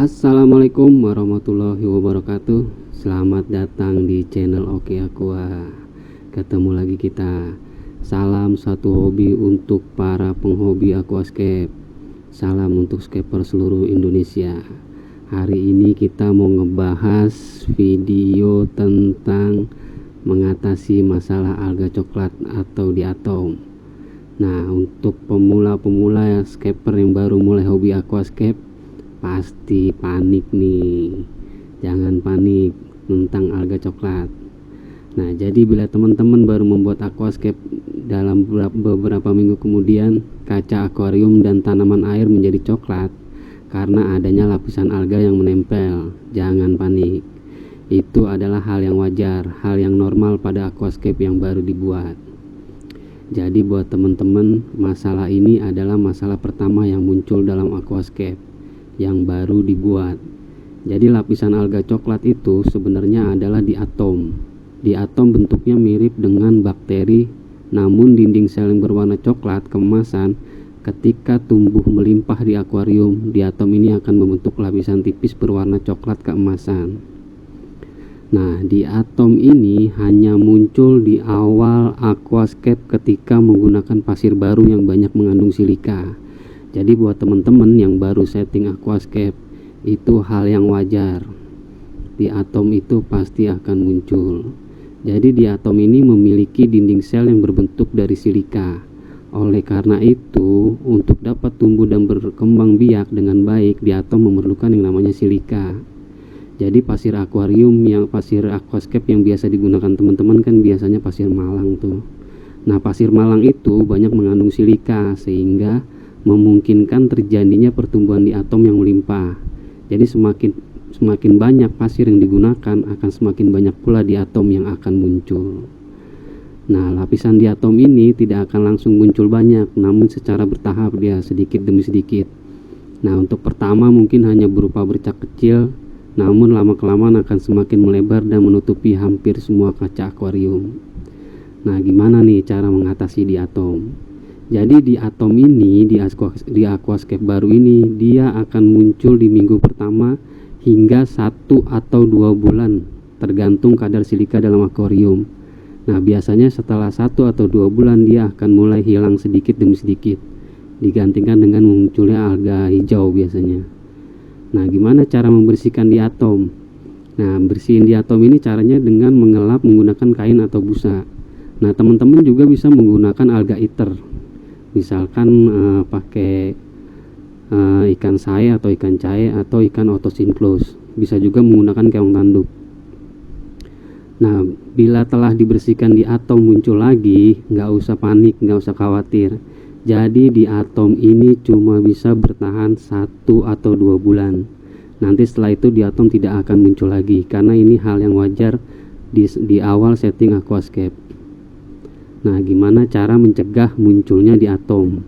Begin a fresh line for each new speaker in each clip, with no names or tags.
Assalamualaikum warahmatullahi wabarakatuh. Selamat datang di channel Oke Aqua. Ketemu lagi kita. Salam satu hobi untuk para penghobi aquascape. Salam untuk scaper seluruh Indonesia. Hari ini kita mau ngebahas video tentang mengatasi masalah alga coklat atau diatom. Nah, untuk pemula-pemula scaper yang baru mulai hobi aquascape pasti panik nih. Jangan panik tentang alga coklat. Nah, jadi bila teman-teman baru membuat aquascape, dalam beberapa minggu kemudian kaca akuarium dan tanaman air menjadi coklat karena adanya lapisan alga yang menempel, jangan panik. Itu adalah hal yang wajar, hal yang normal pada aquascape yang baru dibuat. Jadi buat teman-teman, masalah ini adalah masalah pertama yang muncul dalam aquascape yang baru dibuat. Jadi lapisan alga coklat itu sebenarnya adalah diatom. Diatom bentuknya mirip dengan bakteri, namun dinding sel yang berwarna coklat kemasan ketika tumbuh melimpah di akuarium, diatom ini akan membentuk lapisan tipis berwarna coklat keemasan. Nah, diatom ini hanya muncul di awal aquascape ketika menggunakan pasir baru yang banyak mengandung silika. Jadi buat teman-teman yang baru setting aquascape, itu hal yang wajar. Diatom itu pasti akan muncul. Jadi diatom ini memiliki dinding sel yang berbentuk dari silika. Oleh karena itu, untuk dapat tumbuh dan berkembang biak dengan baik, diatom memerlukan yang namanya silika. Jadi pasir aquascape yang biasa digunakan teman-teman kan biasanya pasir malang tuh. Nah, pasir malang itu banyak mengandung silika sehingga memungkinkan terjadinya pertumbuhan diatom yang melimpah. Jadi semakin banyak pasir yang digunakan, akan semakin banyak pula diatom yang akan muncul. Nah, lapisan diatom ini tidak akan langsung muncul banyak, namun secara bertahap dia sedikit demi sedikit. Nah, untuk pertama mungkin hanya berupa bercak kecil, namun lama-kelamaan akan semakin melebar dan menutupi hampir semua kaca akuarium. Nah, gimana nih cara mengatasi diatom? Jadi diatom ini di aquascape baru ini dia akan muncul di minggu pertama hingga 1 atau 2 bulan tergantung kadar silika dalam akuarium. Nah, biasanya setelah 1 atau 2 bulan dia akan mulai hilang sedikit demi sedikit, digantikan dengan munculnya alga hijau biasanya. Nah, gimana cara membersihkan diatom? Nah, bersihin diatom ini caranya dengan mengelap menggunakan kain atau busa. Nah, teman-teman juga bisa menggunakan alga iter. Misalkan pakai ikan sai atau ikan cae atau ikan otosinclus. Bisa juga menggunakan keong tanduk. Nah, bila telah dibersihkan diatom muncul lagi, nggak usah panik, nggak usah khawatir. Jadi diatom ini cuma bisa bertahan 1 atau 2 bulan. Nanti setelah itu diatom tidak akan muncul lagi, karena ini hal yang wajar di awal setting aquascape. Nah, gimana cara mencegah munculnya diatom?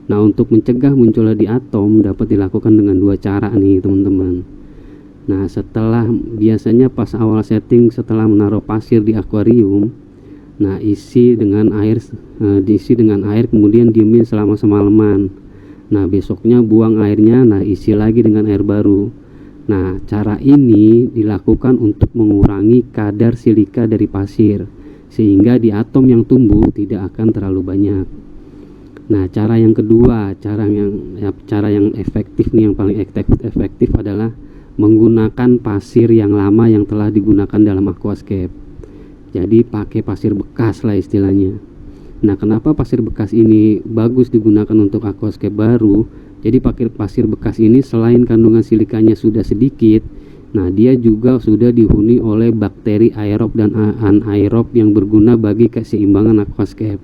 Nah, untuk mencegah munculnya diatom dapat dilakukan dengan 2 cara nih teman-teman. Nah, biasanya pas awal setting, setelah menaruh pasir di akuarium, nah diisi dengan air kemudian diemin selama semalaman. Nah, besoknya buang airnya, nah isi lagi dengan air baru. Nah, cara ini dilakukan untuk mengurangi kadar silika dari pasir, sehingga diatom yang tumbuh tidak akan terlalu banyak. Nah, cara yang kedua, cara yang efektif nih, yang paling efektif adalah menggunakan pasir yang lama yang telah digunakan dalam aquascape. Jadi pakai pasir bekas lah istilahnya. Nah, kenapa pasir bekas ini bagus digunakan untuk aquascape baru? Jadi pakai pasir bekas ini selain kandungan silikanya sudah sedikit, nah dia juga sudah dihuni oleh bakteri aerob dan anaerob yang berguna bagi keseimbangan aquascape.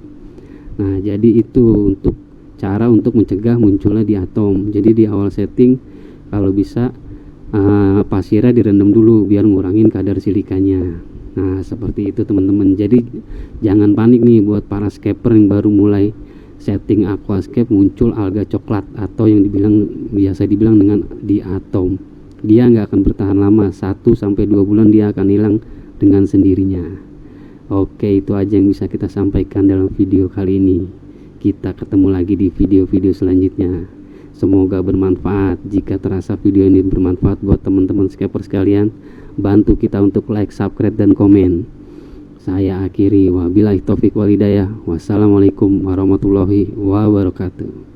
Nah, jadi itu untuk cara untuk mencegah munculnya diatom. Jadi di awal setting kalau bisa pasirnya direndam dulu biar ngurangin kadar silikanya. Nah, seperti itu teman-teman. Jadi jangan panik nih buat para scaper yang baru mulai setting aquascape muncul alga coklat atau yang biasa dibilang dengan diatom. Dia nggak akan bertahan lama, 1 sampai 2 bulan dia akan hilang dengan sendirinya. Oke, itu aja yang bisa kita sampaikan dalam video kali ini. Kita ketemu lagi di video-video selanjutnya. Semoga bermanfaat. Jika terasa video ini bermanfaat buat teman-teman skaper sekalian, bantu kita untuk like, subscribe, dan komen. Saya akhiri, wabillahi taufik walhidayah. Wassalamualaikum warahmatullahi wabarakatuh.